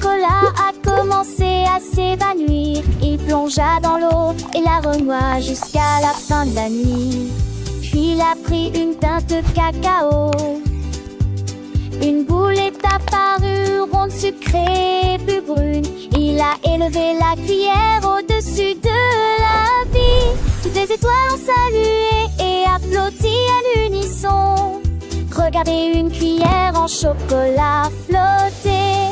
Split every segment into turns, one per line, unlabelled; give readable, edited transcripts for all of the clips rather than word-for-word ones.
chocolat a commencé à s'évanouir. Il plongea dans l'eau et la renoua jusqu'à la fin de la nuit. Puis il a pris une teinte de cacao. Une boule est apparue, ronde, sucrée, plus brune. Il a élevé la cuillère au-dessus de la vie. Toutes les étoiles ont salué et applaudi à l'unisson. Regardez une cuillère en chocolat flotter.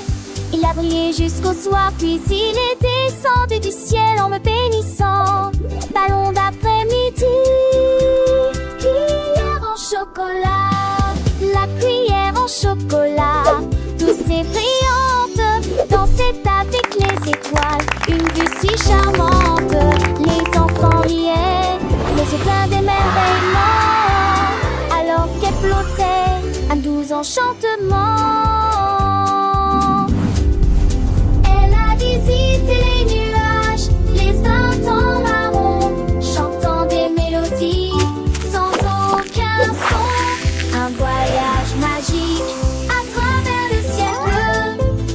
Il a brillé jusqu'au soir, puis il est descendu du ciel en me bénissant. Ballon d'après-midi, cuillère en chocolat. La cuillère en chocolat, douce et brillante, dansait avec les étoiles, une vue si charmante. Les enfants riaient, les yeux pleins d'émerveillement, alors qu'elle flottait, un doux enchantement. Elle a visité les nuages, les instants marrons, chantant des mélodies sans aucun son. Un voyage magique à travers le ciel bleu.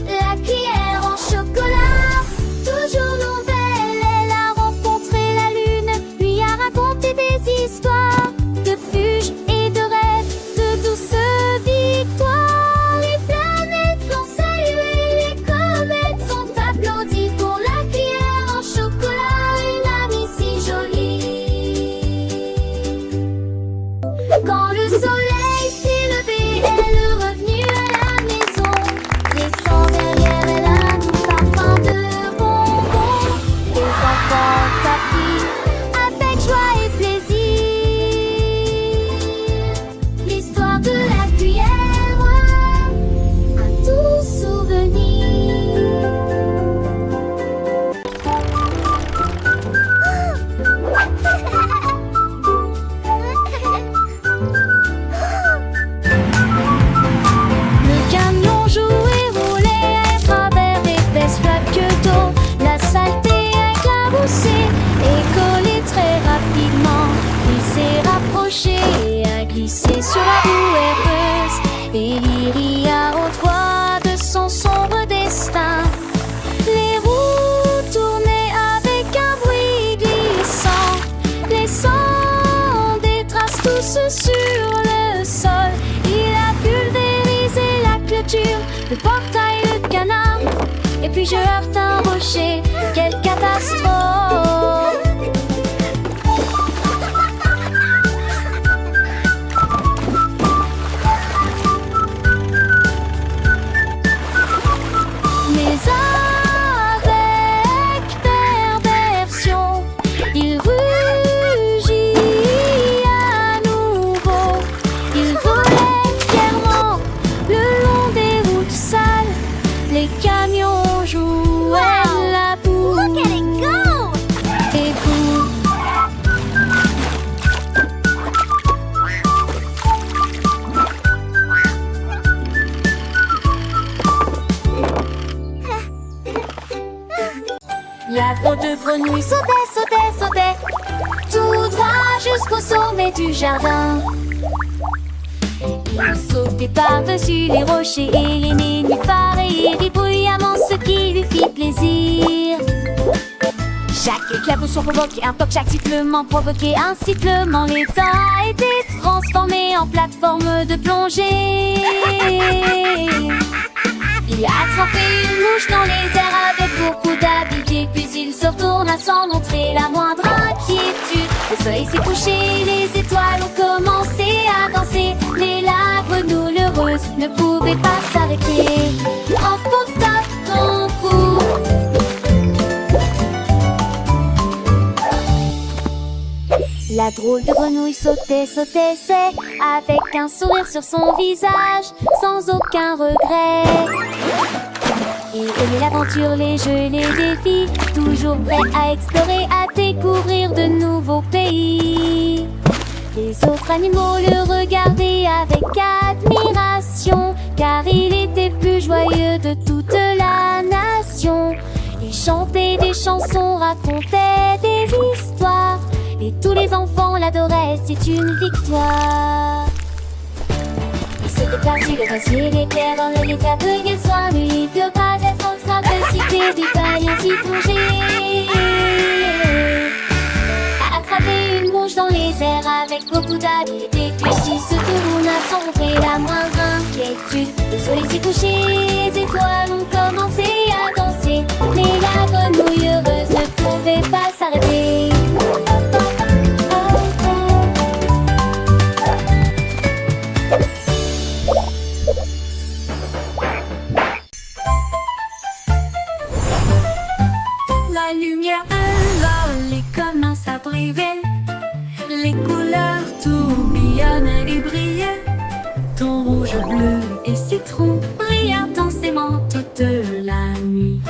La cuillère en chocolat, toujours nouvelle. Elle a rencontré la lune, lui a raconté des histoires de fuges et de rêves, de douces victoires. Les planètes l'ont salué, les comètes sont applaudies pour la cuillère en chocolat, une amie si jolie. Quand le soleil s'est levé, elle est revenue à la maison, laissant derrière elle un doux parfum de bonbons. Les enfants t'appuient avec joie et plaisir. L'histoire de la cuillère, un doux souvenir. Le camion jouait, roulait à travers d'épaisses flaques d'eau. La saleté a éclaboussé et collé très rapidement. Il s'est rapproché et a glissé sur la boue heureuse. Et Lyria haute voix de son sombre destin. Les roues tournaient avec un bruit glissant, laissant des traces douces sur le sol. Il a pulvérisé la clôture, le portail, le canard. Et puis je heurte un rocher, quelle catastrophe! Mais avec perversion, il rugit à nouveau. Il volait fièrement le long des routes sales. Les camions jouaient la boue. Look at it go! Et vous? La drôle de grenouille sautait, sautait, sautait, tout droit jusqu'au sommet du jardin. Il sautait par-dessus les rochers et les nénuphars et il rit bruyamment, ce qui lui fit plaisir. Chaque éclaboussure provoquait un toc, chaque sifflement provoquait un sifflement. L'étang a été transformé en plateforme de plongée. Il a attrapé une mouche dans les airs avec beaucoup d'habileté, puis il se retourna sans montrer la moindre inquiétude. Le soleil s'est couché, les étoiles ont commencé à danser, mais la grenouille heureuse ne pouvait pas s'arrêter. Emporta ton cou. La drôle de grenouille sautait, sautait, c'est avec un sourire sur son visage, sans aucun regret. Il aimait l'aventure, les jeux, les défis, toujours prêt à explorer, à découvrir de nouveaux pays. Les autres animaux le regardaient avec admiration, car il était plus joyeux de toute la nation. Il chantait des chansons, racontait des histoires, et tous les enfants l'adoraient, c'est une victoire. Il s'était placé le glacier, les pierres dans le lit, accueillait soin, lui, il ne peut pas être en train aussi plonger. Attraper une mouche dans les airs avec beaucoup d'habileté. Puis si ce tourne à sombrer, la moindre inquiétude. Le soleil s'est couché, les étoiles ont commencé à danser. Mais la grenouille heureuse ne pouvait pas s'arrêter.
La lumière de l'Oli commence à briller. Les couleurs tourbillonnent et brillent. Ton rouge, bleu et citron brillent intensément toute la nuit.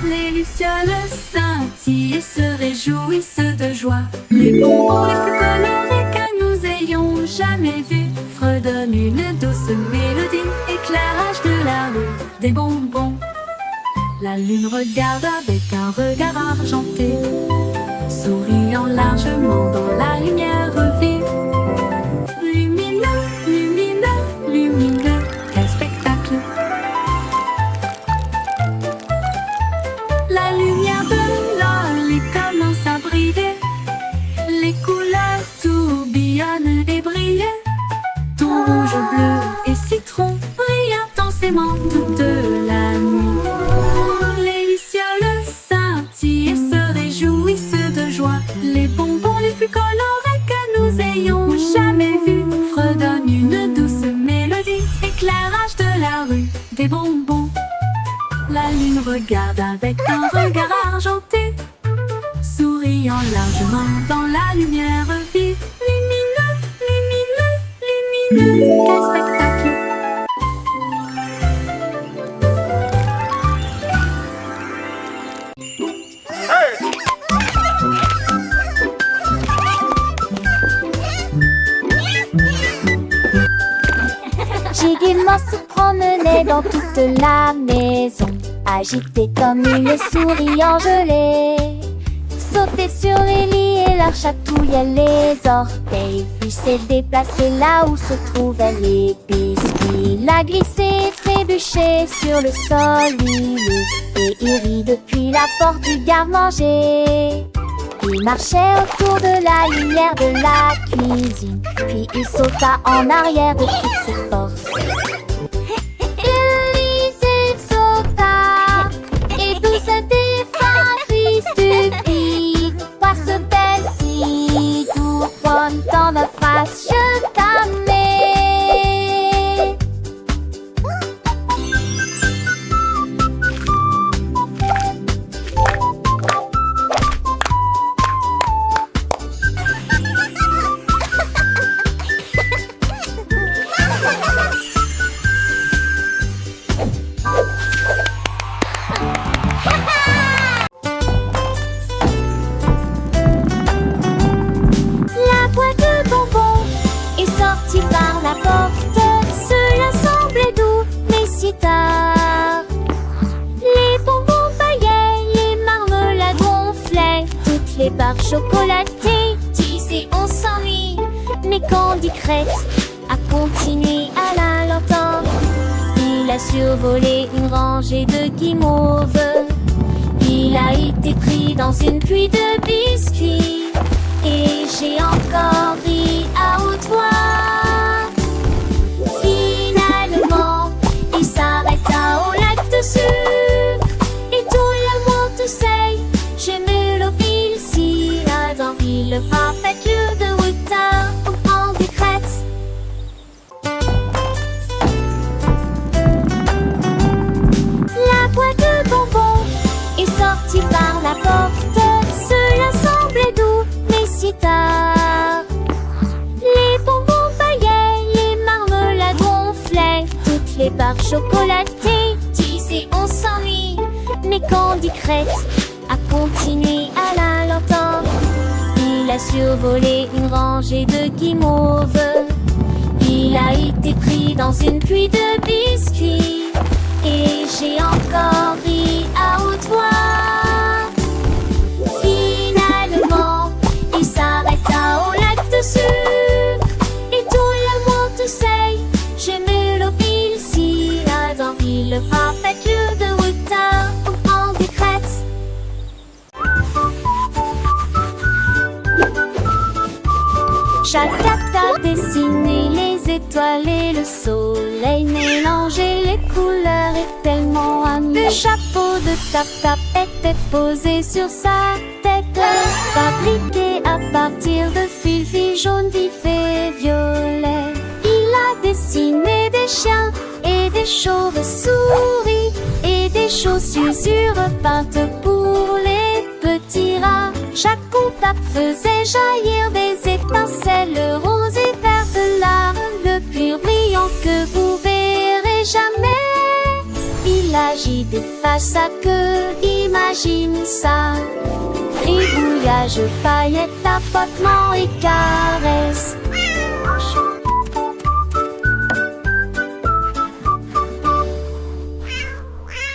Les lucioles scintillent et se réjouissent de joie. Les bonbons les plus colorés que nous ayons jamais vus fredonnent une douce mélodie. Éclairage de la rue, des bonbons. La lune regarde avec un regard argenté, souriant largement dans la lumière vive. Lumineux, lumineux, lumineux, quel spectacle! La lumière de l'Oli commence à briller. Les couleurs tourbillonnent et brillent. Ton rouge, bleu et citron brillent intensément toute la nuit. Les bonbons les plus colorés que nous ayons jamais vus fredonnent une douce mélodie. Éclairage de la rue, des bonbons. La lune regarde avec un regard argenté, souriant largement dans la lumière vive. Lumineux, lumineux, lumineux, quel spectacle!
J'ai gaiement se promenait dans toute la maison, agité comme une souris engelée. Sautait sur les lits et leur chatouillait les orteils. Puis s'est déplacé là où se trouvaient les biscuits. La glissé, trébuché sur le sol huileux, et il rit depuis la porte du garde-manger. Il marchait autour de la lumière de la cuisine, puis il sauta en arrière de toutes ses forces. Il sauta, et tout se défendit stupide. Voir ce belle-ci, tout bonne dans ma face, je t'amène. Par la porte, cela semblait doux, mais si tard. Les bonbons paillaient, les marmelades gonflaient, toutes les barres chocolatées disaient on s'ennuie. Mais Candy Crête a continué à la lenteur. Il a survolé une rangée de guimauves. Il a été pris dans une pluie de biscuits. Et j'ai encore ri à haute voix. Finalement, il s'arrêta au lac de sucre. Et tout le monde sait, je me l'oblige ici. Dans le parfait lieu de Wouter au Candy Crête. La boîte de bonbons est sortie par la porte. Cela semblait doux, mais si tard. Les bonbons paillaient, les marmelades gonflaient, toutes les barres chocolatées disaient on s'ennuie. Mais Candy Crête a continué à la lenteur. Il a survolé une rangée de guimauves. Il a été pris dans une pluie de biscuits. Et j'ai encore ri à haute voix. Finalement, il s'arrêta au lac de sucre. Et tout le monde sait, je me l'oblige ici. Dans le parfait lieu de Wouter au Candy Crête. étoiles et le soleil. Mélanger les couleurs est tellement amusant. Le chapeau de Tap-Tap était posé sur sa tête, fabriqué à partir de fils jaunes, vifs et violets. Il a dessiné des chiens et des chauves-souris et des chaussures peintes pour les petits rats. Chaque coup tape faisait jaillir des étincelles roses et vertes, là, le pur brillant que vous verrez jamais. Il agit, déface sa queue, imagine ça. Gribouillage, paillettes, tapotement et caresses.